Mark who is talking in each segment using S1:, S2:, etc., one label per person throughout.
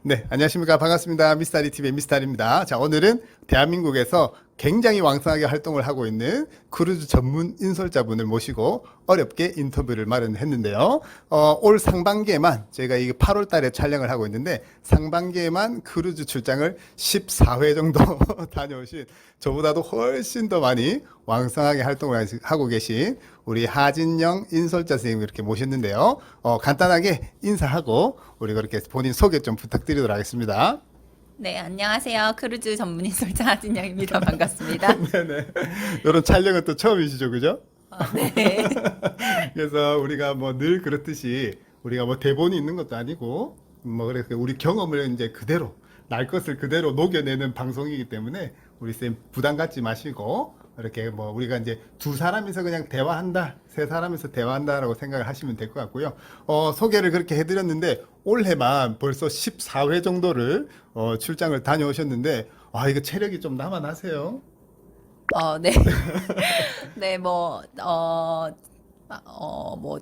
S1: 네, 안녕하십니까. 반갑습니다. 미스터리 TV의 미스터리입니다. 자, 오늘은 대한민국에서 굉장히 왕성하게 활동을 하고 있는 크루즈 전문 인솔자분을 모시고 어렵게 인터뷰를 마련했는데요. 올 상반기에만 저희가 이게 8월 달에 촬영을 하고 있는데 상반기에만 크루즈 출장을 14회 정도 다녀오신 저보다도 훨씬 더 많이 왕성하게 활동을 하고 계신 우리 하진영 인솔자 선생님 이렇게 모셨는데요. 간단하게 인사하고 우리 그렇게 본인 소개 좀 부탁드리도록 하겠습니다.
S2: 네, 안녕하세요. 크루즈 전문인 솔자 하진영입니다. 반갑습니다.
S1: 네네. 이런 촬영은 또 처음이시죠, 그죠?
S2: 네.
S1: 그래서 우리가 뭐 늘 그렇듯이 우리가 뭐 대본이 있는 것도 아니고 뭐 그래서 우리 경험을 이제 그대로 날 것을 그대로 녹여내는 방송이기 때문에 우리 쌤 부담 갖지 마시고 이렇게 뭐 우리가 이제 두 사람이서 그냥 대화한다, 세 사람이서 대화한다라고 생각을 하시면 될 것 같고요. 소개를 그렇게 해드렸는데 올해만 벌써 14회 정도를 출장을 다녀오셨는데 이거 체력이 좀 남아나세요?
S2: 네. 네, 뭐,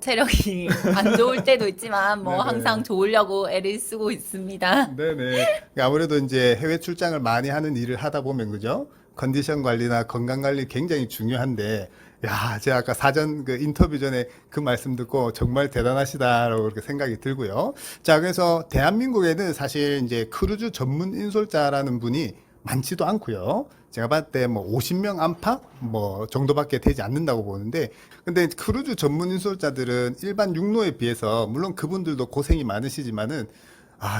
S2: 체력이 안 좋을 때도 있지만, 뭐,
S1: 네네.
S2: 항상 좋으려고 애를 쓰고 있습니다.
S1: 네네. 아무래도 이제 해외 출장을 많이 하는 일을 하다 보면 그죠? 컨디션 관리나 건강 관리 굉장히 중요한데, 야, 제가 아까 사전 그 인터뷰 전에 그 말씀 듣고 정말 대단하시다라고 그렇게 생각이 들고요. 자, 그래서 대한민국에는 사실 이제 크루즈 전문 인솔자라는 분이 많지도 않고요. 제가 봤을 때 뭐 50명 안팎 뭐 정도밖에 되지 않는다고 보는데, 근데 크루즈 전문 인솔자들은 일반 육로에 비해서 물론 그분들도 고생이 많으시지만은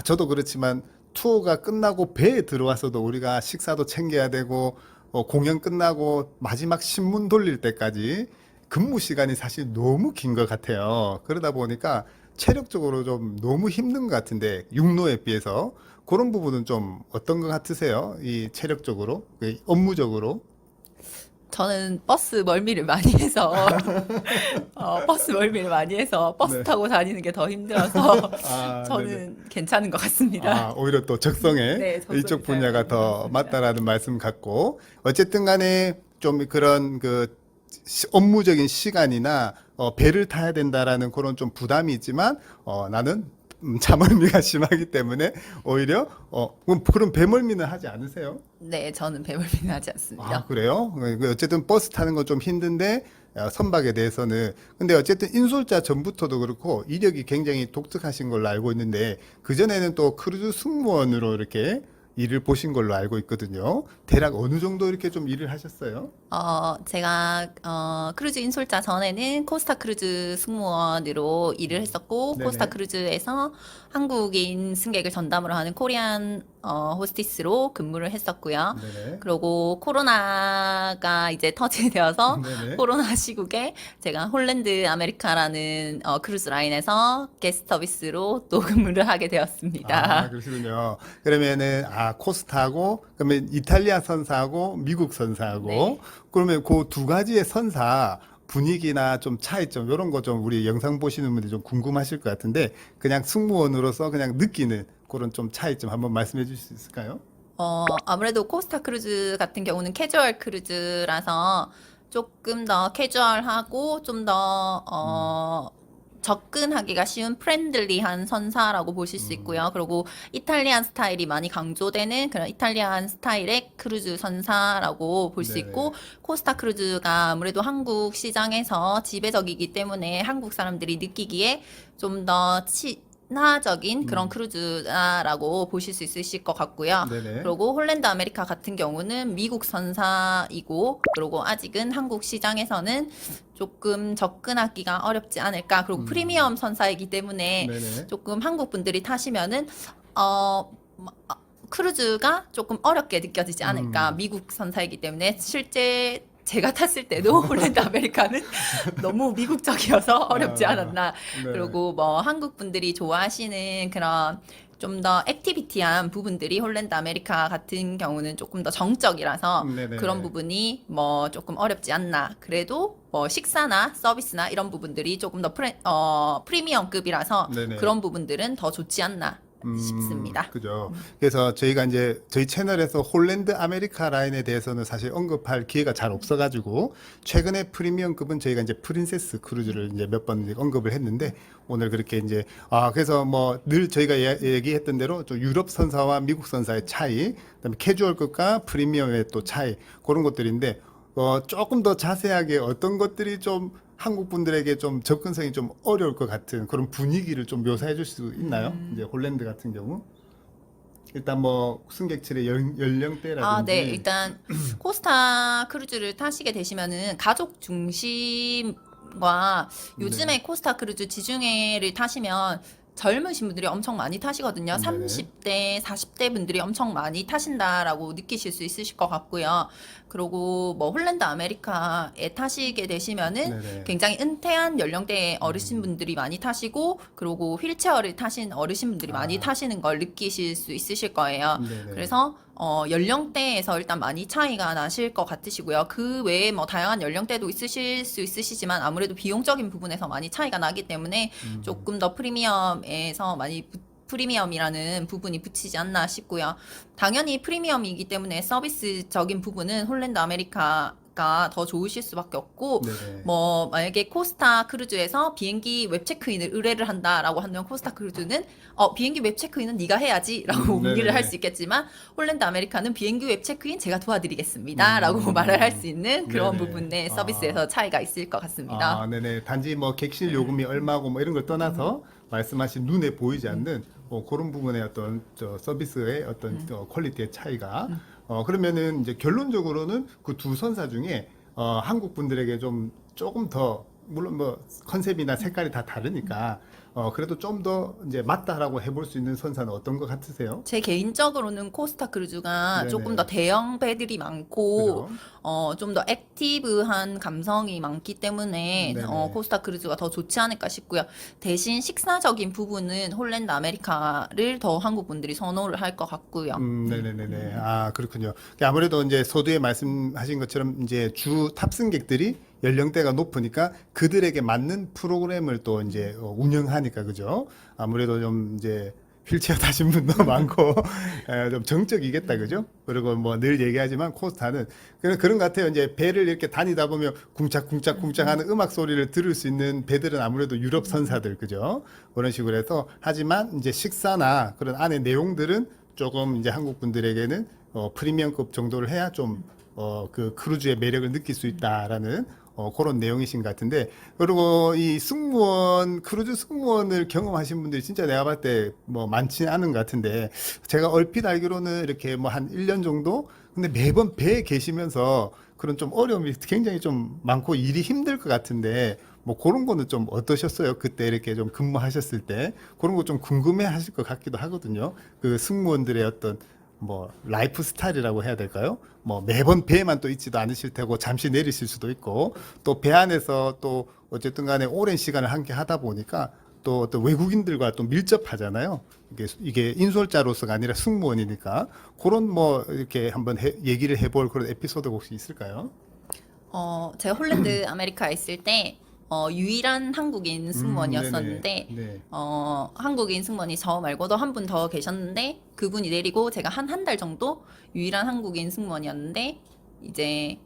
S1: 저도 그렇지만 투어가 끝나고 배에 들어와서도 우리가 식사도 챙겨야 되고 공연 끝나고 마지막 신문 돌릴 때까지 근무 시간이 사실 너무 긴 것 같아요. 그러다 보니까 체력적으로 좀 너무 힘든 것 같은데 육로에 비해서 그런 부분은 좀 어떤 것 같으세요? 이 체력적으로, 그 업무적으로?
S2: 저는 버스 멀미를 많이 해서, 버스 멀미를 많이 해서, 버스
S1: 네.
S2: 타고 다니는 게 더 힘들어서,
S1: 네네.
S2: 저는 괜찮은 것 같습니다.
S1: 오히려 또 적성에
S2: 네, 적성이
S1: 이쪽
S2: 잘
S1: 분야가
S2: 맞는 것
S1: 더
S2: 같습니다.
S1: 맞다라는 말씀 같고, 어쨌든 간에 좀 그런 그 업무적인 시간이나 배를 타야 된다라는 그런 좀 부담이 있지만, 나는 자멀미가 심하기 때문에 오히려, 그럼 배멀미는 하지 않으세요?
S2: 네, 저는 배멀미는 하지 않습니다.
S1: 그래요? 어쨌든 버스 타는 건 좀 힘든데 선박에 대해서는 근데 어쨌든 인솔자 전부터도 그렇고 이력이 굉장히 독특하신 걸로 알고 있는데 그전에는 또 크루즈 승무원으로 이렇게 일을 보신 걸로 알고 있거든요. 대략 어느 정도 이렇게 좀 일을 하셨어요?
S2: 제가, 크루즈 인솔자 전에는 코스타 크루즈 승무원으로 일을 했었고, 코스타
S1: 네네.
S2: 크루즈에서 한국인 승객을 전담으로 하는 코리안, 호스티스로 근무를 했었고요.
S1: 네네.
S2: 그리고 코로나가 이제 터지되어서
S1: 네네.
S2: 코로나 시국에 제가 홀랜드 아메리카라는 크루즈 라인에서 게스트 서비스로 또 근무를 하게 되었습니다.
S1: 그러시군요. 그러면은, 코스타하고, 그러면 이탈리아 선사하고, 미국 선사하고,
S2: 네.
S1: 그러면 그 두 가지의 선사 분위기나 좀 차이점, 이런 거 좀 우리 영상 보시는 분들이 좀 궁금하실 것 같은데, 그냥 승무원으로서 그냥 느끼는 그런 좀 차이점 한번 말씀해 주실 수 있을까요?
S2: 아무래도 코스타 크루즈 같은 경우는 캐주얼 크루즈라서 조금 더 캐주얼하고 좀 더, 접근하기가 쉬운 프렌들리한 선사라고 보실 수 있고요. 그리고 이탈리안 스타일이 많이 강조되는 그런 이탈리안 스타일의 크루즈 선사라고 볼 수
S1: 네네.
S2: 있고, 코스타 크루즈가 아무래도 한국 시장에서 지배적이기 때문에 한국 사람들이 느끼기에 좀 더 친화적인 그런 크루즈라고 보실 수 있으실 것 같고요.
S1: 네네.
S2: 그리고 홀랜드 아메리카 같은 경우는 미국 선사이고, 그리고 아직은 한국 시장에서는 조금 접근하기가 어렵지 않을까. 그리고 프리미엄 선사이기 때문에
S1: 네네.
S2: 조금 한국 분들이 타시면은 크루즈가 조금 어렵게 느껴지지 않을까. 미국 선사이기 때문에 실제 제가 탔을 때도 홀랜드 아메리카는 너무 미국적이어서 어렵지 않았나.
S1: 네.
S2: 그리고 뭐 한국 분들이 좋아하시는 그런 좀 더 액티비티한 부분들이 홀랜드 아메리카 같은 경우는 조금 더 정적이라서
S1: 네네.
S2: 그런 부분이 뭐 조금 어렵지 않나. 그래도 뭐 식사나 서비스나 이런 부분들이 조금 더 프리미엄급이라서
S1: 네네.
S2: 그런 부분들은 더 좋지 않나. 싶습니다.
S1: 그죠. 그래서 저희가 이제 저희 채널에서 홀랜드 아메리카 라인에 대해서는 사실 언급할 기회가 잘 없어가지고 최근에 프리미엄급은 저희가 이제 프린세스 크루즈를 이제 몇 번 언급을 했는데 오늘 그렇게 이제 그래서 뭐 늘 저희가 얘기했던 대로 좀 유럽 선사와 미국 선사의 차이, 그다음에 캐주얼급과 프리미엄의 또 차이 그런 것들인데 조금 더 자세하게 어떤 것들이 좀 한국 분들에게 좀 접근성이 좀 어려울 것 같은 그런 분위기를 좀 묘사해 줄 수 있나요? 이제 홀랜드 같은 경우 일단 뭐 승객층의 연령대라든지
S2: 네. 일단 코스타 크루즈를 타시게 되시면은 가족 중심과 요즘에 코스타 크루즈 지중해를 타시면 젊으신 분들이 엄청 많이 타시거든요.
S1: 네네.
S2: 30대, 40대 분들이 엄청 많이 타신다라고 느끼실 수 있으실 것 같고요. 그리고 뭐 홀랜드 아메리카에 타시게 되시면은
S1: 네네.
S2: 굉장히 은퇴한 연령대의 어르신분들이 많이 타시고, 그리고 휠체어를 타신 어르신분들이 많이 타시는 걸 느끼실 수 있으실 거예요.
S1: 네네.
S2: 그래서 연령대에서 일단 많이 차이가 나실 것 같으시고요. 그 외에 뭐 다양한 연령대도 있으실 수 있으시지만 아무래도 비용적인 부분에서 많이 차이가 나기 때문에 조금 더 프리미엄에서 많이 프리미엄이라는 부분이 붙이지 않나 싶고요. 당연히 프리미엄이기 때문에 서비스적인 부분은 홀랜드 아메리카가 더 좋으실 수밖에 없고,
S1: 네네.
S2: 뭐 만약에 코스타 크루즈에서 비행기 웹 체크인을 의뢰를 한다라고 하면 코스타 크루즈는 비행기 웹 체크인은 네가 해야지라고 문의를
S1: 네네.
S2: 할 수 있겠지만, 홀랜드 아메리카는 비행기 웹 체크인 제가 도와드리겠습니다라고 말을 할 수 있는 그런
S1: 네네.
S2: 부분의 서비스에서 차이가 있을 것 같습니다.
S1: 네네. 단지 뭐 객실 요금이 얼마고 뭐 이런 걸 떠나서 말씀하신 눈에 보이지 않는 그런 부분의 어떤 서비스의 어떤 퀄리티의 차이가 그러면은 이제 결론적으로는 그 두 선사 중에 한국 분들에게 좀 조금 더 물론 뭐 컨셉이나 색깔이 다 다르니까 그래도 좀 더 이제 맞다라고 해볼 수 있는 선사는 어떤 것 같으세요?
S2: 제 개인적으로는 코스타 크루즈가
S1: 네네.
S2: 조금 더 대형 배들이 많고,
S1: 그죠?
S2: 좀 더 액티브한 감성이 많기 때문에,
S1: 네네.
S2: 코스타 크루즈가 더 좋지 않을까 싶고요. 대신 식사적인 부분은 홀랜드 아메리카를 더 한국 분들이 선호를 할 것 같고요.
S1: 네네네네. 그렇군요. 아무래도 이제 서두에 말씀하신 것처럼 이제 주 탑승객들이 연령대가 높으니까 그들에게 맞는 프로그램을 또 이제 운영하니까 그죠? 아무래도 좀 이제 휠체어 타신 분도 많고 좀 정적이겠다 그죠? 그리고 뭐 늘 얘기하지만 코스타는 그런 것 같아요. 이제 배를 이렇게 다니다 보면 쿵짝쿵짝쿵짝하는 음악 소리를 들을 수 있는 배들은 아무래도 유럽 선사들 그죠? 그런 식으로 해서 하지만 이제 식사나 그런 안에 내용들은 조금 이제 한국 분들에게는 프리미엄급 정도를 해야 좀 그 크루즈의 매력을 느낄 수 있다라는 그런 내용이신 것 같은데 그리고 이 승무원 크루즈 승무원을 경험하신 분들이 진짜 내가 봤을 때 뭐 많지는 않은 것 같은데 제가 얼핏 알기로는 이렇게 뭐 한 1년 정도 근데 매번 배에 계시면서 그런 좀 어려움이 굉장히 좀 많고 일이 힘들 것 같은데 뭐 그런 거는 좀 어떠셨어요? 그때 이렇게 좀 근무하셨을 때 그런 거 좀 궁금해 하실 것 같기도 하거든요. 그 승무원들의 어떤 뭐 라이프 스타일이라고 해야 될까요? 뭐 매번 배에만 또 있지도 않으실 테고 잠시 내리실 수도 있고 또 배 안에서 또 어쨌든 간에 오랜 시간을 함께 하다 보니까 또 외국인들과 또 밀접하잖아요. 이게 인솔자로서가 아니라 승무원이니까 그런 뭐 이렇게 한번 얘기를 해볼 그런 에피소드가 혹시 있을까요?
S2: 제가 홀랜드 아메리카에 있을 때 유일한 한국인 승무원이었었는데,
S1: 네네. 네.
S2: 한국인 승무원이 저 말고도 한 분 더 계셨는데, 그분이 내리고 제가 한 달 정도 유일한 한국인 승무원이었는데, 이제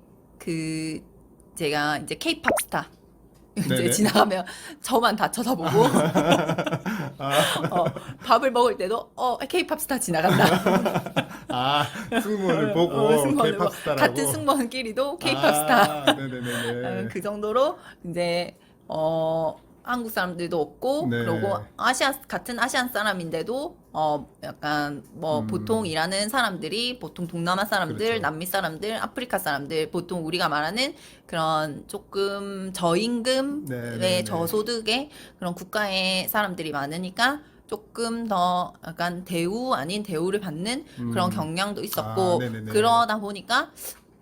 S2: 제가 이제 케이팝 스타 이제
S1: 네네.
S2: 지나가면 저만 다 쳐다보고 밥을 먹을 때도 케이팝 스타 지나간다.
S1: 승무원을 보고
S2: 승무원을
S1: 케이팝
S2: 뭐
S1: 스타라고.
S2: 같은 승무원끼리도 케이팝 스타.
S1: 네네네네.
S2: 그 정도로 이제 한국 사람들도 없고,
S1: 네.
S2: 그리고 같은 아시안 사람인데도 약간 뭐 보통 일하는 사람들이 보통 동남아 사람들,
S1: 그렇죠.
S2: 남미 사람들, 아프리카 사람들, 보통 우리가 말하는 그런 조금 저임금의
S1: 네, 네.
S2: 저소득의 그런 국가의 사람들이 많으니까 조금 더 약간 대우 아닌 대우를 받는 그런 경향도 있었고,
S1: 네네네.
S2: 그러다 보니까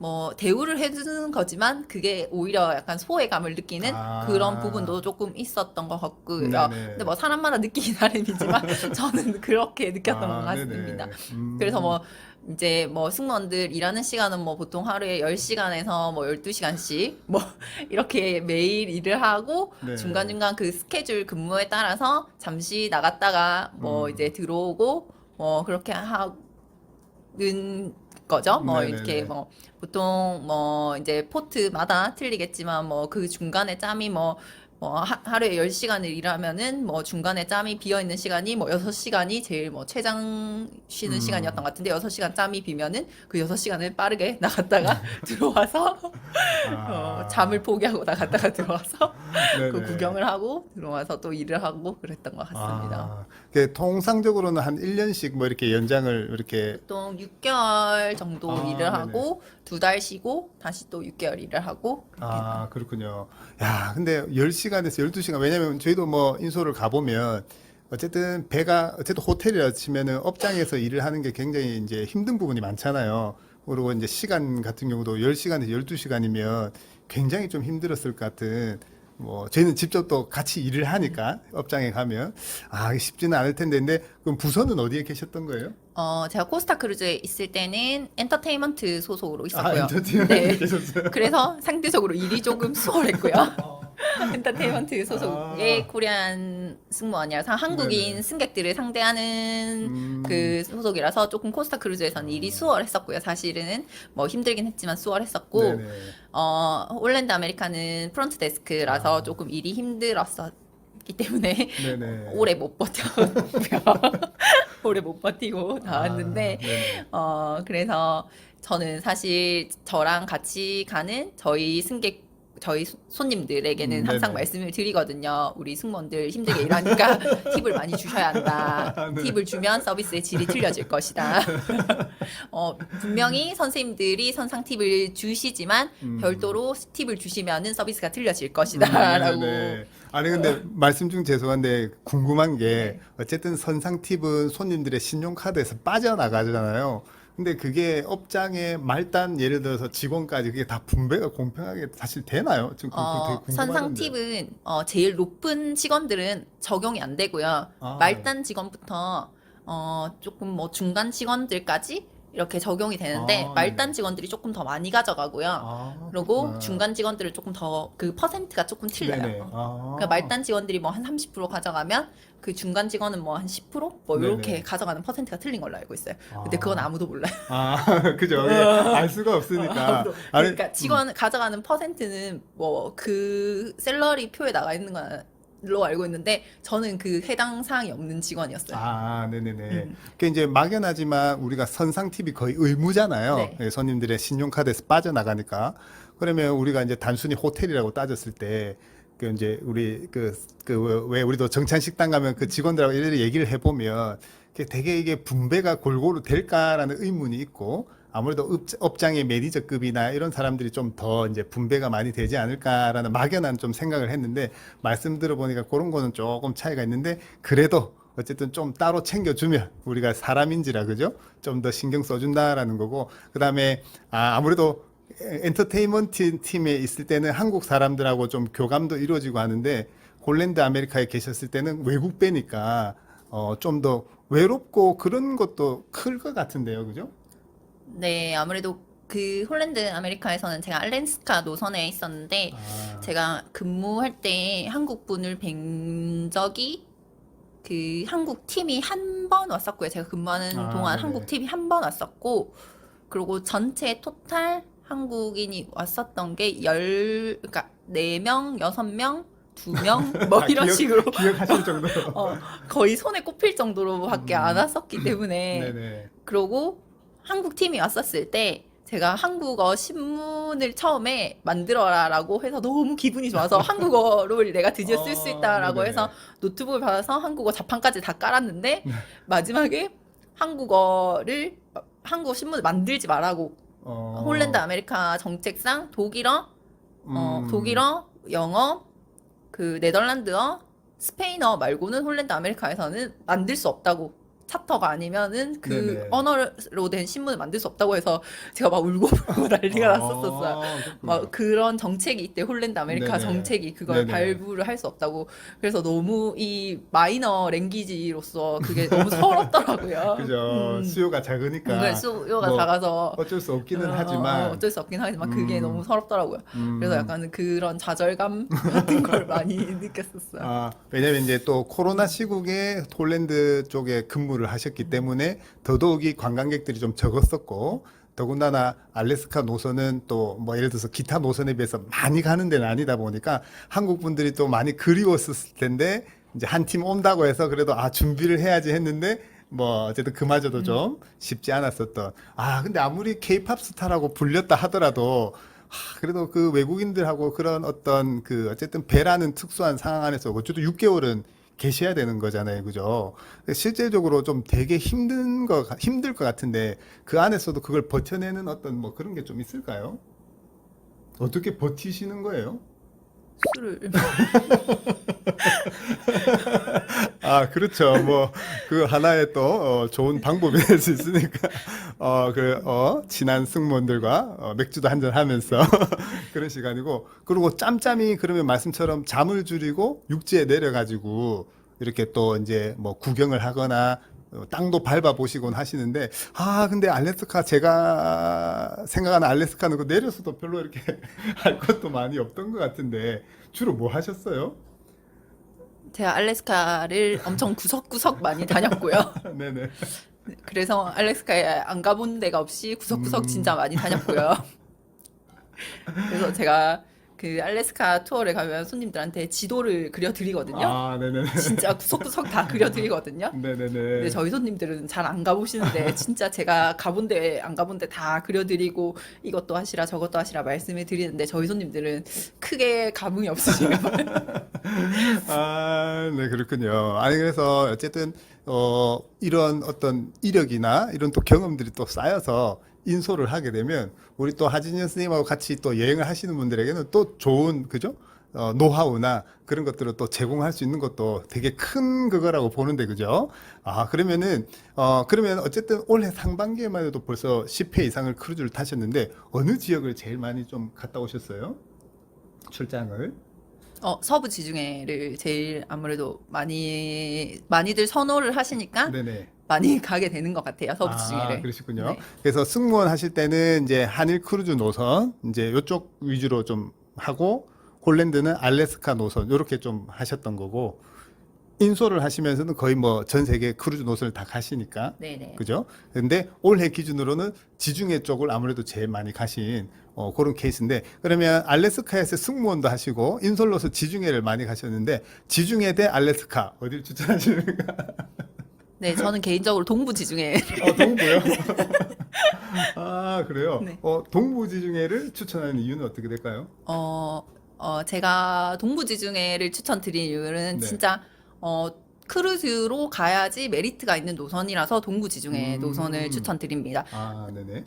S2: 뭐 대우를 해주는 거지만 그게 오히려 약간 소외감을 느끼는 그런 부분도 조금 있었던 것 같고요.
S1: 네네.
S2: 근데 뭐 사람마다 느끼기 나름이지만 저는 그렇게 느꼈던 것 같습니다.
S1: 네네.
S2: 그래서 뭐 이제 뭐 승무원들 일하는 시간은 뭐 보통 하루에 10시간에서 뭐 12시간씩 뭐 이렇게 매일 일을 하고
S1: 네.
S2: 중간중간 그 스케줄 근무에 따라서 잠시 나갔다가 뭐 이제 들어오고 뭐 그렇게 하는 거죠. 뭐
S1: 네네네.
S2: 이렇게 뭐 보통 뭐 이제 포트마다 틀리겠지만 뭐 그 중간에 짬이 뭐 하루에 10시간을 일하면은 뭐 중간에 짬이 비어 있는 시간이 뭐 6시간이 제일 뭐 최장 쉬는 시간이었던 것 같은데 6시간 짬이 비면은 그 6시간을 빠르게 나갔다가 들어와서 잠을 포기하고 나갔다가 들어와서 그
S1: 네네.
S2: 구경을 하고 들어와서 또 일을 하고 그랬던 것 같습니다.
S1: 통상적으로는 한 1년씩 뭐 이렇게 연장을 이렇게
S2: 보통 6개월 정도 일을
S1: 네네.
S2: 하고 2달 쉬고 다시 또 6개월 일을 하고
S1: 그렇군요. 야, 근데 10시간에서 12시간, 왜냐면 저희도 뭐 인솔을 가보면, 어쨌든 어쨌든 호텔이라 치면은 업장에서 일을 하는 게 굉장히 이제 힘든 부분이 많잖아요. 그리고 이제 시간 같은 경우도 10시간에서 12시간이면 굉장히 좀 힘들었을 것 같은, 뭐, 저희는 직접 또 같이 일을 하니까, 업장에 가면, 이게 쉽지는 않을 텐데, 근데, 그럼 부서는 어디에 계셨던 거예요?
S2: 제가 코스타 크루즈에 있을 때는 엔터테인먼트 소속으로 있었고요.
S1: 엔터테인먼트
S2: 네.
S1: 계셨어요?
S2: 그래서 상대적으로 일이 조금 수월했고요. 엔터테인먼트 소속의 코리안 승무원이라서 한국인
S1: 네네.
S2: 승객들을 상대하는
S1: 음,
S2: 그 소속이라서 조금 코스타 크루즈에서는 일이 수월했었고요. 사실은 뭐 힘들긴 했지만 수월했었고,
S1: 네네.
S2: 홀랜드 아메리카는 프론트 데스크라서 조금 일이 힘들었었기 때문에
S1: 네네.
S2: 오래 못 버텼고요. 오래 못 버티고 나왔는데,
S1: 네네.
S2: 그래서 저는 사실 저랑 같이 가는 저희 손님들에게는 항상
S1: 네네.
S2: 말씀을 드리거든요. 우리 승무원들 힘들게 일하니까 팁을 많이 주셔야 한다.
S1: 네.
S2: 팁을 주면 서비스의 질이 틀려질 것이다. 분명히 선생님들이 선상 팁을 주시지만 별도로 팁을 주시면은 서비스가 틀려질 것이다. 라고.
S1: 네네. 아니 근데 말씀 중 죄송한데 궁금한 게
S2: 네.
S1: 어쨌든 선상 팁은 손님들의 신용카드에서 빠져나가잖아요. 근데 그게 업장의 말단 예를 들어서 직원까지 그게 다 분배가 공평하게 사실 되나요? 지금 그거 되게
S2: 선상
S1: 궁금한데.
S2: 팁은 제일 높은 직원들은 적용이 안 되고요.
S1: 아,
S2: 말단 직원부터 조금 뭐 중간 직원들까지 이렇게 적용이 되는데
S1: 네네.
S2: 말단 직원들이 조금 더 많이 가져가고요. 그리고
S1: 그렇구나.
S2: 중간 직원들은 조금 더 그 퍼센트가 조금
S1: 네네.
S2: 틀려요. 그러니까 말단 직원들이 뭐 한 30% 가져가면 그 중간 직원은 뭐 한 10%뭐 이렇게
S1: 네네.
S2: 가져가는 퍼센트가 틀린 걸로 알고 있어요. 근데 그건 아무도 몰라요.
S1: 그죠. 이게 알 수가 없으니까. 아니,
S2: 그러니까 직원 가져가는 퍼센트는 뭐 그 샐러리 표에 나가 있는 걸로 알고 있는데 저는 그 해당 사항이 없는 직원이었어요.
S1: 네네네. 그 이제 막연하지만 우리가 선상 팁이 거의 의무잖아요.
S2: 네.
S1: 예, 손님들의 신용카드에서 빠져나가니까. 그러면 우리가 이제 단순히 호텔이라고 따졌을 때, 그 이제 우리 왜 우리도 정찬 식당 가면 그 직원들하고 일일이 얘기를 해보면 되게 이게 분배가 골고루 될까라는 의문이 있고 아무래도 업장의 매니저급이나 이런 사람들이 좀 더 이제 분배가 많이 되지 않을까라는 막연한 좀 생각을 했는데 말씀 들어보니까 그런 거는 조금 차이가 있는데 그래도 어쨌든 좀 따로 챙겨주면 우리가 사람인지라 그죠? 좀 더 신경 써준다라는 거고 그다음에 아무래도 엔터테인먼트 팀에 있을 때는 한국 사람들하고 좀 교감도 이루어지고 하는데 홀랜드 아메리카에 계셨을 때는 외국 배니까 좀 더 외롭고 그런 것도 클 것 같은데요, 그죠?
S2: 네, 아무래도 그 홀랜드 아메리카에서는 제가 알래스카 노선에 있었는데 제가 근무할 때 한국 분을 뵌 적이 그 한국 팀이 한 번 왔었고요. 제가 근무하는 동안
S1: 네네.
S2: 한국 팀이 한 번 왔었고 그리고 전체 토탈 한국인이 왔었던 게 그러니까 4명, 6명, 2명 뭐 이런 식으로
S1: 기억하실 정도로.
S2: 거의 손에 꼽힐 정도로밖에 안 왔었기 때문에
S1: 네네.
S2: 그러고 한국 팀이 왔었을 때 제가 한국어 신문을 처음에 만들어라라고 해서 너무 기분이 좋아서 한국어를 내가 드디어 쓸 수 있다라고
S1: 네네.
S2: 해서 노트북을 받아서 한국어 자판까지 다 깔았는데 마지막에 한국어 신문을 만들지 말라고 홀랜드 아메리카 정책상 독일어, 영어, 그 네덜란드어, 스페인어 말고는 홀랜드 아메리카에서는 만들 수 없다고 차터가 아니면은 그
S1: 네네.
S2: 언어로 된 신문을 만들 수 없다고 해서 제가 막 울고 불고 난리가 났었어요.
S1: 그렇군요.
S2: 막 그런 정책이 있대. 홀랜드 아메리카
S1: 네네.
S2: 정책이 그걸
S1: 네네.
S2: 발부를 할 수 없다고. 그래서 너무 이 마이너 랭귀지로서 그게 너무 서럽더라고요.
S1: 그죠. 수요가 작으니까
S2: 그걸 수요가
S1: 뭐
S2: 작아서
S1: 어쩔 수 없기는 하지만
S2: 어쩔 수 없긴 하지만 그게
S1: 음.
S2: 너무 서럽더라고요.
S1: 음.
S2: 그래서 약간 그런 좌절감 같은 걸 많이 느꼈었어요.
S1: 왜냐면 이제 또 코로나 시국에 폴란드 쪽에 근무를 하셨기 때문에 더더욱이 관광객들이 좀 적었었고 더군다나 알래스카 노선은 또 뭐 예를 들어서 기타 노선에 비해서 많이 가는 데는 아니다 보니까 한국 분들이 또 많이 그리웠을 텐데 이제 한 팀 온다고 해서 그래도 준비를 해야지 했는데 뭐 어쨌든 그마저도 좀 쉽지 않았었던 근데 아무리 케이팝 스타라고 불렸다 하더라도 그래도 그 외국인들하고 그런 어떤 그 어쨌든 배라는 특수한 상황 안에서 어쨌든 6개월은 계셔야 되는 거잖아요. 그죠? 실제적으로 좀 되게 힘들 것 같은데 그 안에서도 그걸 버텨내는 어떤 뭐 그런 게 좀 있을까요? 어떻게 버티시는 거예요?
S2: 술을
S1: 그렇죠. 뭐, 그 하나의 또, 좋은 방법이 될 수 있으니까, 친한 승무원들과 맥주도 한잔 하면서 그런 시간이고, 그리고 짬짬이 그러면 말씀처럼 잠을 줄이고 육지에 내려가지고, 이렇게 또 이제 뭐 구경을 하거나, 땅도 밟아보시곤 하시는데, 근데 알래스카, 제가 생각하는 알래스카는 그 내려서도 별로 이렇게 할 것도 많이 없던 것 같은데, 주로 뭐 하셨어요?
S2: 제가 알래스카를 엄청 구석구석 많이 다녔고요.
S1: 네네.
S2: 그래서 알래스카에 안 가본 데가 없이 구석구석 진짜 많이 다녔고요. 그래서 제가 그 알래스카 투어를 가면 손님들한테 지도를 그려드리거든요.
S1: 네네네.
S2: 진짜 구석구석 다 그려드리거든요.
S1: 네네네.
S2: 근데 저희 손님들은 잘 안 가보시는데 진짜 제가 가본 데 안 가본 데 다 그려드리고 이것도 하시라 저것도 하시라 말씀을 드리는데 저희 손님들은 크게 감흥이 없으신가 봐요.
S1: 네, 그렇군요. 그래서 어쨌든, 이런 어떤 이력이나 이런 또 경험들이 또 쌓여서 인솔을 하게 되면 우리 또 하진현 선생님하고 같이 또 여행을 하시는 분들에게는 또 좋은, 그죠? 노하우나 그런 것들을 또 제공할 수 있는 것도 되게 큰 그거라고 보는데, 그죠? 그러면 어쨌든 올해 상반기에만 해도 벌써 10회 이상을 크루즈를 타셨는데, 어느 지역을 제일 많이 좀 갔다 오셨어요? 출장을?
S2: 서부 지중해를 제일 아무래도 많이들 선호를 하시니까
S1: 네네.
S2: 많이 가게 되는 것 같아요. 서부 지중해를.
S1: 그러시군요.
S2: 네.
S1: 그래서 승무원 하실 때는 이제 한일 크루즈 노선 이제 이쪽 위주로 좀 하고 홀랜드는 알래스카 노선 이렇게 좀 하셨던 거고 인솔을 하시면서는 거의 뭐 전 세계 크루즈 노선을 다 가시니까
S2: 네네.
S1: 그죠? 근데 올해 기준으로는 지중해 쪽을 아무래도 제일 많이 가신 그런 케이스인데 그러면 알래스카에서 승무원도 하시고 인솔로서 지중해를 많이 가셨는데 지중해 대 알래스카 어디를 추천하십니까?
S2: 네, 저는 개인적으로 동부 지중해.
S1: 동부요? 그래요?
S2: 네.
S1: 동부 지중해를 추천하는 이유는 어떻게 될까요?
S2: 제가 동부 지중해를 추천드린 이유는
S1: 네.
S2: 진짜 크루즈로 가야지 메리트가 있는 노선이라서 동부 지중해
S1: 음.
S2: 노선을 추천드립니다.
S1: 네네.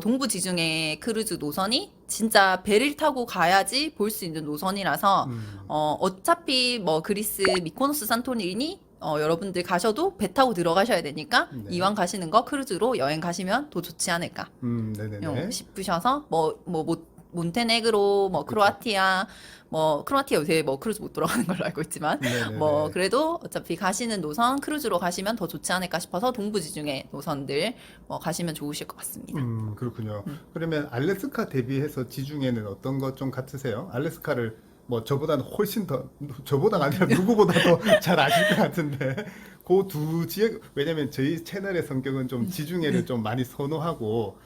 S2: 동부 지중해 크루즈 노선이 진짜 배를 타고 가야지 볼 수 있는 노선이라서 어차피 뭐 그리스 미코노스 산토리니 여러분들 가셔도 배 타고 들어가셔야 되니까
S1: 네.
S2: 이왕 가시는 거 크루즈로 여행 가시면 더 좋지 않을까
S1: 네네네.
S2: 싶으셔서 몬테네그로 크로아티아 크로아티아 요새 크루즈 못 들어가는 걸로 알고 있지만
S1: 네네네.
S2: 그래도 어차피 가시는 노선 크루즈로 가시면 더 좋지 않을까 싶어서 동부 지중해 노선들 가시면 좋으실 것 같습니다.
S1: 그렇군요. 그러면 알래스카 대비해서 지중해는 어떤 것 좀 같으세요? 알래스카를 뭐 저보다는 훨씬 더 저보다가 아니라 누구보다 더 잘 아실 것 같은데 그 두 지역 왜냐면 저희 채널의 성격은 좀 지중해를 좀 많이 선호하고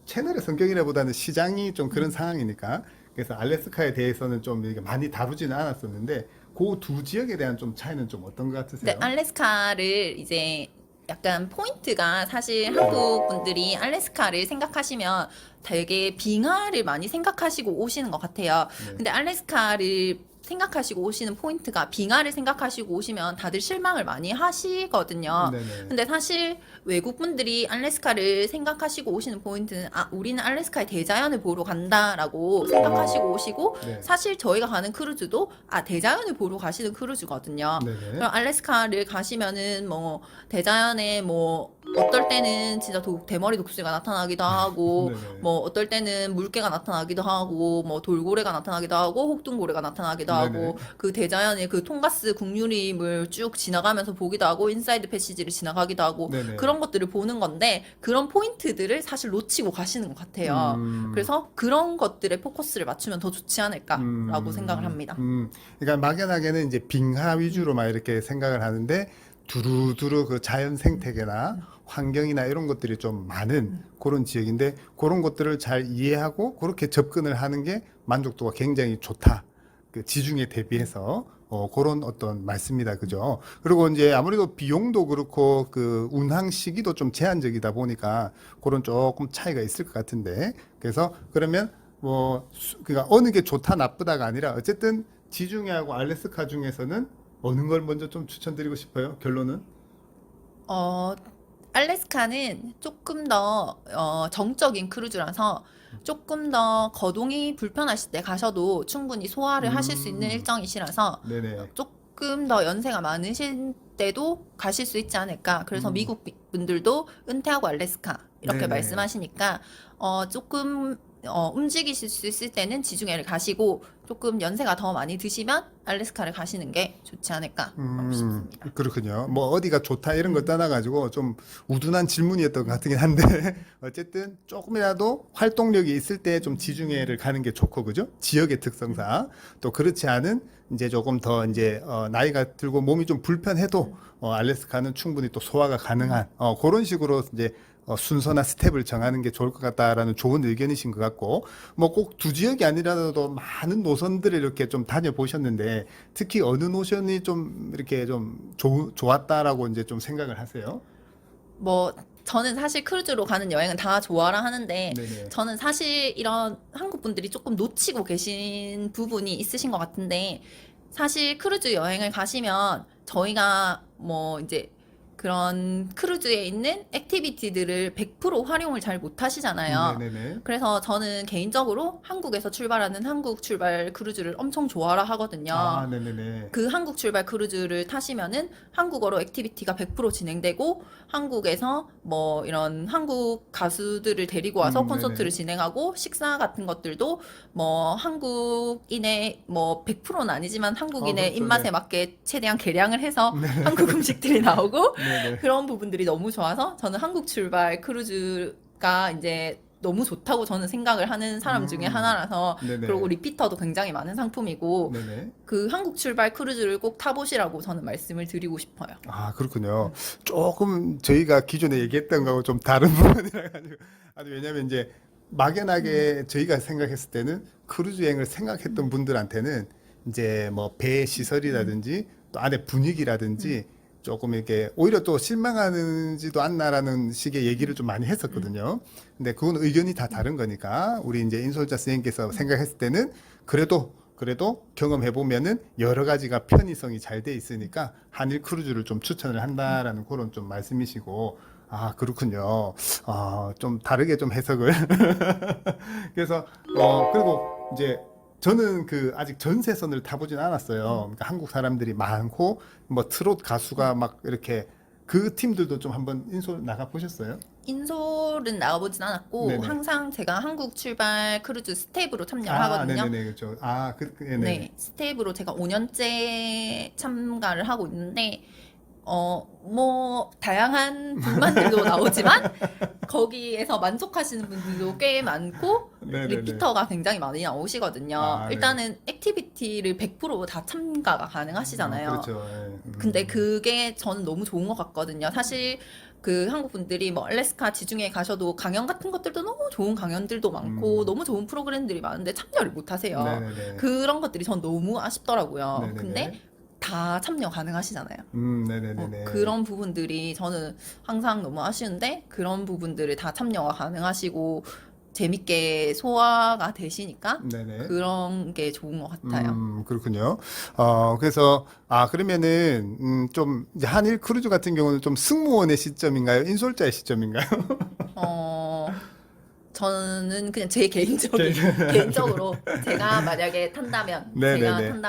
S1: 채널의 성격이라보다는 시장이 좀 그런 상황이니까 그래서 알래스카에 대해서는 좀 이렇게 많이 다루지는 않았었는데 그 두 지역에 대한 좀 차이는 좀 어떤 것 같으세요?
S2: 네, 알래스카를 이제 약간 포인트가 사실 한국 분들이 알래스카를 생각하시면 되게 빙하를 많이 생각하시고 오시는 것 같아요.
S1: 네.
S2: 근데 알래스카를 생각하시고 오시는 포인트가 빙하를 생각하시고 오시면 다들 실망을 많이 하시거든요.
S1: 네네.
S2: 근데 사실 외국 분들이 알래스카를 생각하시고 오시는 포인트는 우리는 알래스카의 대자연을 보러 간다라고 생각하시고 오시고
S1: 네.
S2: 사실 저희가 가는 크루즈도 대자연을 보러 가시는 크루즈거든요.
S1: 네네.
S2: 그럼 알래스카를 가시면은 뭐 대자연에 뭐 어떨 때는 진짜 대머리 독수리가 나타나기도 하고
S1: 네네.
S2: 뭐 어떨 때는 물개가 나타나기도 하고 뭐 돌고래가 나타나기도 하고 혹둥고래가 나타나기도
S1: 네네.
S2: 하고 그 대자연의 그 통가스 국유림을 쭉 지나가면서 보기도 하고 인사이드 패시지를 지나가기도 하고
S1: 네네.
S2: 그런 것들을 보는 건데 그런 포인트들을 사실 놓치고 가시는 것 같아요. 그래서 그런 것들에 포커스를 맞추면 더 좋지 않을까라고 생각을 합니다.
S1: 그러니까 막연하게는 이제 빙하 위주로 막 이렇게 생각을 하는데 두루두루 그 자연 생태계나 환경이나 이런 것들이 좀 많은 그런 지역인데 그런 것들을 잘 이해하고 그렇게 접근을 하는 게 만족도가 굉장히 좋다. 그 지중해 대비해서 그런 어떤 말씀이다. 그죠? 그리고 이제 아무래도 비용도 그렇고 그 운항 시기도 좀 제한적이다 보니까 그런 조금 차이가 있을 것 같은데 그래서 그러면 뭐 그러니까 어느 게 좋다 나쁘다가 아니라 어쨌든 지중해하고 알래스카 중에서는 어느 걸 먼저 좀 추천드리고 싶어요? 결론은?
S2: 어, 알래스카는 조금 더 정적인 크루즈라서 조금 더 거동이 불편하실 때 가셔도 충분히 소화를 하실 수 있는 일정이시라서
S1: 네네.
S2: 조금 더 연세가 많으신 때도 가실 수 있지 않을까. 그래서
S1: 음.
S2: 미국 분들도 은퇴하고 알래스카 이렇게
S1: 네네.
S2: 말씀하시니까 조금 움직이실 수 있을 때는 지중해를 가시고 조금 연세가 더 많이 드시면 알래스카를 가시는 게 좋지 않을까 싶습니다.
S1: 그렇군요. 뭐 어디가 좋다 이런 거 떠나가지고 좀 우둔한 질문이었던 것 같긴 한데 어쨌든 조금이라도 활동력이 있을 때 좀 지중해를 가는 게 좋고 그죠? 지역의 특성상 또 그렇지 않은 이제 조금 더 이제 나이가 들고 몸이 좀 불편해도 알래스카는 충분히 또 소화가 가능한 그런 식으로 이제 순서나 스텝을 정하는 게 좋을 것 같다라는 좋은 의견이신 것 같고 뭐 꼭 두 지역이 아니라도 많은 노선들을 이렇게 좀 다녀보셨는데 특히 어느 노선이 좀 이렇게 좀 좋았다라고 이제 좀 생각을 하세요?
S2: 뭐 저는 사실 크루즈로 가는 여행은 다 좋아라 하는데
S1: 네네.
S2: 저는 사실 이런 한국 분들이 조금 놓치고 계신 부분이 있으신 것 같은데 사실 크루즈 여행을 가시면 저희가 뭐 이제 그런 크루즈에 있는 액티비티들을 100% 활용을 잘 못 하시잖아요.
S1: 네네네.
S2: 그래서 저는 개인적으로 한국에서 출발하는 한국 출발 크루즈를 엄청 좋아라 하거든요.
S1: 아, 네네네.
S2: 그 한국 출발 크루즈를 타시면은 한국어로 액티비티가 100% 진행되고 한국에서 뭐 이런 한국 가수들을 데리고 와서 콘서트를
S1: 네네.
S2: 진행하고 식사 같은 것들도 뭐 한국인의 뭐 100%는 아니지만 한국인의
S1: 그렇죠.
S2: 입맛에
S1: 네.
S2: 맞게 최대한 계량을 해서 한국 음식들이 나오고
S1: 네네.
S2: 그런 부분들이 너무 좋아서 저는 한국 출발 크루즈가 이제 너무 좋다고 저는 생각을 하는 사람 중에 하나라서
S1: 네네.
S2: 그리고 리피터도 굉장히 많은 상품이고
S1: 네네.
S2: 그 한국 출발 크루즈를 꼭 타보시라고 저는 말씀을 드리고 싶어요.
S1: 아, 그렇군요. 조금 저희가 기존에 얘기했던 거하고 좀 다른 부분이라 가지고. 아니, 왜냐면 이제 막연하게 저희가 생각했을 때는 크루즈 여행을 생각했던 분들한테는 이제 뭐 배 시설이라든지 또 안에 분위기라든지 조금 이렇게 오히려 또 실망하는지도 않나라는 식의 얘기를 좀 많이 했었거든요. 근데 그건 의견이 다 다른 거니까 우리 이제 인솔자 선생님께서 생각했을 때는 그래도 경험해 보면은 여러 가지가 편의성이 잘 돼 있으니까 한일 크루즈를 좀 추천을 한다라는 그런 좀 말씀이시고 아 그렇군요. 좀 다르게 좀 해석을 그래서 그리고 이제 저는 그 아직 전세선을 타보진 않았어요. 그러니까 한국 사람들이 많고 뭐 트롯 가수가 막 이렇게 그 팀들도 좀 한번 인솔 나가 보셨어요?
S2: 인솔은 나가보진 않았고
S1: 네네.
S2: 항상 제가 한국 출발 크루즈 스텝으로 참여를
S1: 아,
S2: 하거든요.
S1: 네네네, 그렇죠. 네네.
S2: 네, 스텝으로 제가 5년째 참가를 하고 있는데 뭐 다양한 불만들도 나오지만 거기에서 만족하시는 분들도 꽤 많고
S1: 네네네.
S2: 리피터가 굉장히 많이 나오시거든요.
S1: 아, 네.
S2: 일단은 액티비티를 100%다 참가가 가능하시잖아요.
S1: 그렇죠. 예.
S2: 근데 그게 저는 너무 좋은 것 같거든요. 사실 그 한국 분들이 뭐 알래스카 지중해 가셔도 강연 같은 것들도 너무 좋은 강연들도 많고 너무 좋은 프로그램들이 많은데 참여를 못 하세요.
S1: 네네네.
S2: 그런 것들이 전 너무 아쉽더라고요.
S1: 네네네.
S2: 근데 다 참여 가능하시잖아요.
S1: 네네네네.
S2: 그런 부분들이 저는 항상 너무 아쉬운데 그런 부분들을 다 참여가 가능하시고 재밌게 소화가 되시니까
S1: 네네.
S2: 그런 게 좋은 것 같아요.
S1: 그렇군요. 그래서, 그러면은, 좀, 이제 한일 크루즈 같은 경우는 좀 승무원의 시점인가요? 인솔자의 시점인가요?
S2: 어, 저는 그냥 제 개인적으로 제가 만약에
S1: 네네네.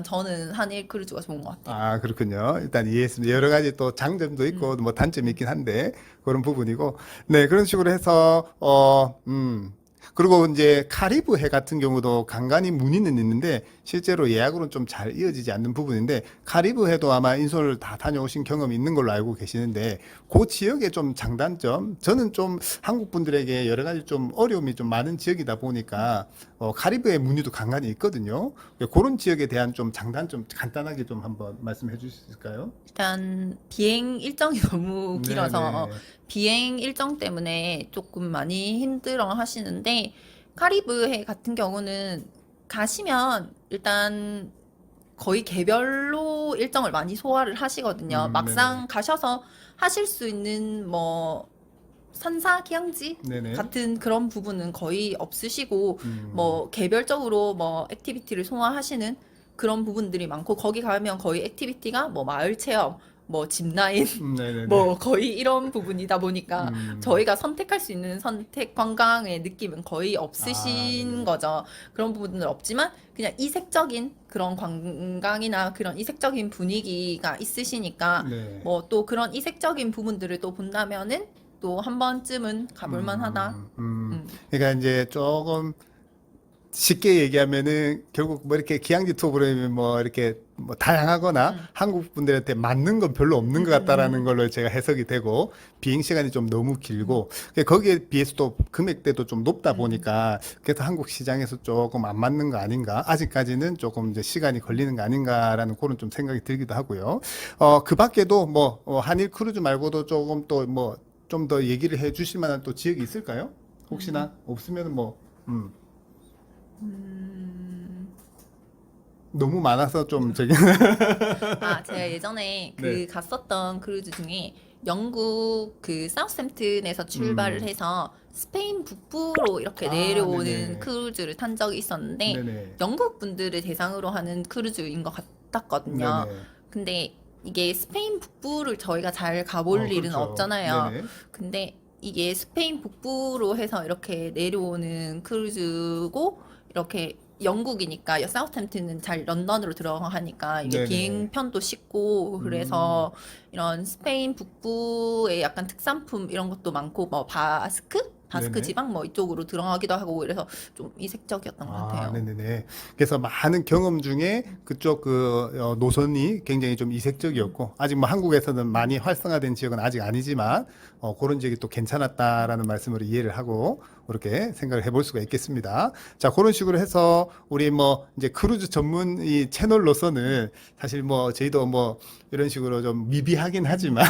S2: 저는 한일 크루즈가 좋은 것 같아요.
S1: 그렇군요. 일단 이해했습니다. 여러 가지 또 장점도 있고, 뭐 단점이 있긴 한데, 그런 부분이고. 네, 그런 식으로 해서, 그리고 이제 카리브해 같은 경우도 간간히 문의는 있는데, 실제로 예약으로는 좀 잘 이어지지 않는 부분인데, 카리브해도 아마 인솔 다 다녀오신 경험이 있는 걸로 알고 계시는데, 그 지역의 좀 장단점, 저는 좀 한국 분들에게 여러 가지 좀 어려움이 좀 많은 지역이다 보니까, 카리브해 문의도 간간히 있거든요. 그런 지역에 대한 좀 장단점 간단하게 좀 한번 말씀해 주실 수 있을까요?
S2: 일단 비행 일정이 너무 길어서
S1: 네네.
S2: 비행 일정 때문에 조금 많이 힘들어 하시는데 카리브해 같은 경우는 가시면 일단 거의 개별로 일정을 많이 소화를 하시거든요.
S1: 네네네.
S2: 막상 가셔서 하실 수 있는 뭐 산사 기항지
S1: 네네.
S2: 같은 그런 부분은 거의 없으시고
S1: 음,
S2: 뭐 개별적으로 뭐 액티비티를 소화하시는 그런 부분들이 많고 거기 가면 거의 액티비티가 뭐 마을 체험, 뭐 짚라인
S1: 네네네.
S2: 뭐 거의 이런 부분이다 보니까
S1: 음,
S2: 저희가 선택할 수 있는 선택 관광의 느낌은 거의 없으신
S1: 네네.
S2: 거죠. 그런 부분은 없지만 그냥 이색적인 그런 관광이나 그런 이색적인 분위기가 있으시니까
S1: 네.
S2: 뭐 또 그런 이색적인 부분들을 또 본다면은 또 한 번쯤은 가볼 만하다. 음.
S1: 그러니까 이제 조금 쉽게 얘기하면은 결국 뭐 이렇게 기항지 투어 프로그램이 뭐 이렇게 뭐 다양하거나
S2: 음.
S1: 한국 분들한테 맞는 건 별로 없는 것 같다라는 걸로 제가 해석이 되고 비행 시간이 좀 너무
S2: 음.
S1: 길고 거기에 비해서 또 금액대도 좀 높다
S2: 음.
S1: 보니까 그래서 한국 시장에서 조금 안 맞는 거 아닌가 아직까지는 조금 이제 시간이 걸리는 거 아닌가라는 그런 좀 생각이 들기도 하고요. 그 밖에도 뭐 한일 크루즈 말고도 조금 또 뭐 좀 더 얘기를 해 주실 만한 또 지역이 있을까요? 혹시나 없으면 뭐
S2: 음.
S1: 너무 많아서 좀 저기
S2: 아, 제가 예전에
S1: 네.
S2: 그 갔었던 크루즈 중에 영국 그 사우스햄튼에서 출발을
S1: 음.
S2: 해서 스페인 북부로 이렇게 내려오는
S1: 네네.
S2: 크루즈를 탄 적이 있었는데
S1: 네네.
S2: 영국 분들을 대상으로 하는 크루즈인 것 같았거든요.
S1: 네네.
S2: 근데 이게 스페인 북부를 저희가 잘 가볼 일은
S1: 그렇죠.
S2: 없잖아요.
S1: 네네.
S2: 근데 이게 스페인 북부로 해서 이렇게 내려오는 크루즈고 이렇게 영국이니까 사우스햄튼은 잘 런던으로 들어가니까 이게
S1: 네네.
S2: 비행편도 쉽고
S1: 음.
S2: 그래서 이런 스페인 북부의 약간 특산품 이런 것도 많고 뭐 바스크
S1: 네네.
S2: 지방 뭐 이쪽으로 들어가기도 하고 그래서 좀 이색적이었던 것 같아요.
S1: 네네네. 그래서 많은 경험 중에 그쪽 노선이 굉장히 좀
S2: 음.
S1: 이색적이었고, 아직 뭐 한국에서는 많이 활성화된 지역은 아직 아니지만, 그런 지역이 또 괜찮았다라는 말씀으로 이해를 하고, 그렇게 생각을 해볼 수가 있겠습니다. 자, 그런 식으로 해서 우리 뭐 이제 크루즈 전문 이 채널로서는 사실 뭐 저희도 뭐 이런 식으로 좀 미비하긴 하지만,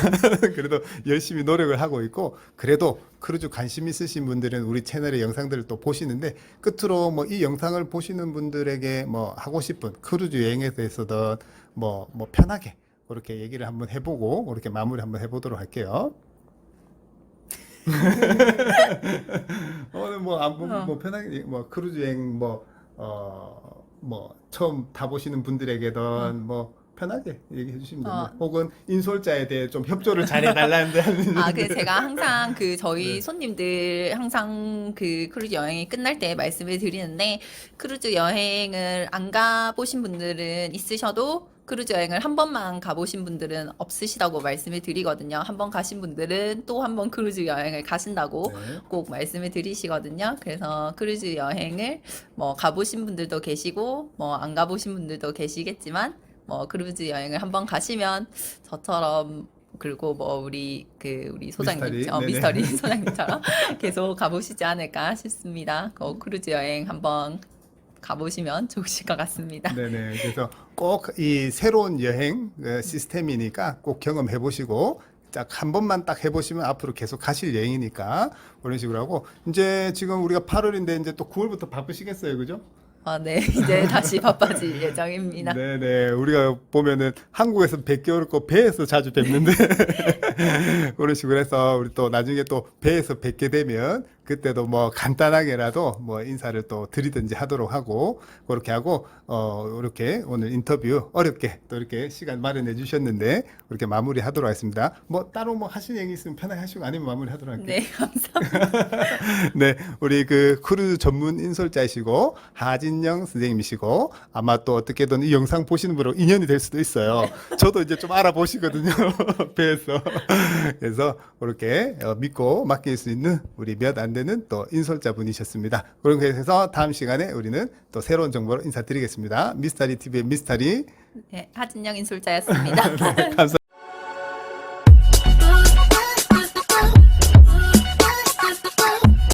S1: 그래도 열심히 노력을 하고 있고, 그래도 크루즈 관심 있으신 분들은 우리 채널의 영상들을 또 보시는데 끝으로 뭐 이 영상을 보시는 분들에게 뭐 하고 싶은 크루즈 여행에 대해서든 뭐 편하게 그렇게 얘기를 한번 해보고 그렇게 마무리 한번 해보도록 할게요. 오늘
S2: 어.
S1: 뭐 편하게 뭐 크루즈 여행 뭐 처음 타보시는
S2: 어.
S1: 분들에게든 뭐 편하게 얘기해 주시면
S2: 어,
S1: 됩니다. 혹은 인솔자에 대해 좀 협조를 잘해 달라는데
S2: 아, 그
S1: 하는데
S2: 제가 항상 그 저희
S1: 네.
S2: 손님들 항상 그 크루즈 여행이 끝날 때 말씀을 드리는데 크루즈 여행을 안 가보신 분들은 있으셔도 크루즈 여행을 한 번만 가보신 분들은 없으시다고 말씀을 드리거든요. 한 번 가신 분들은 또 한 번 크루즈 여행을 가신다고
S1: 네.
S2: 꼭 말씀을 드리시거든요. 그래서 크루즈 여행을 뭐 가보신 분들도 계시고 뭐 안 가보신 분들도 계시겠지만 뭐 크루즈 여행을 한 번 가시면 저처럼 그리고 뭐 우리 소장님,
S1: 미스터리 네네.
S2: 미스터리 소장님처럼 계속 가보시지 않을까 싶습니다. 그 크루즈 여행 한번 가보시면 좋으실 것 같습니다.
S1: 네네. 그래서 꼭 이 새로운 여행 시스템이니까 꼭 경험해 보시고 딱 한 번만 딱 해보시면 앞으로 계속 가실 여행이니까 그런 식으로 하고 이제 지금 우리가 8월인데 이제 또 9월부터 바쁘시겠어요, 그죠?
S2: 아, 네. 이제 다시 바빠질 예정입니다.
S1: 네네. 우리가 보면은 한국에서 뵙기 어렵고 배에서 자주 뵙는데 그런 식으로 해서 우리 또 나중에 또 배에서 뵙게 되면 그때도 뭐 간단하게라도 뭐 인사를 또 드리든지 하도록 하고 그렇게 하고 이렇게 오늘 인터뷰 어렵게 또 이렇게 시간 마련해 주셨는데 이렇게 마무리하도록 하겠습니다. 뭐 따로 뭐 하실 얘기 있으면 편하게 하시고 아니면 마무리하도록 할게요.
S2: 네, 감사합니다.
S1: 네, 우리 그 크루즈 전문 인솔자이시고 하진영 선생님이시고 아마 또 어떻게든 이 영상 보시는 분으로 인연이 될 수도 있어요. 저도 이제 좀 알아보시거든요. 배에서. 그래서 그렇게 믿고 맡길 수 있는 우리 몇 안 되는 또 인솔자 분이셨습니다. 그렇게 해서 다음 시간에 우리는 또 새로운 정보로 인사드리겠습니다. 미스터리 TV의 미스터리
S2: 네, 하진영 인솔자였습니다.
S1: 감사합니다.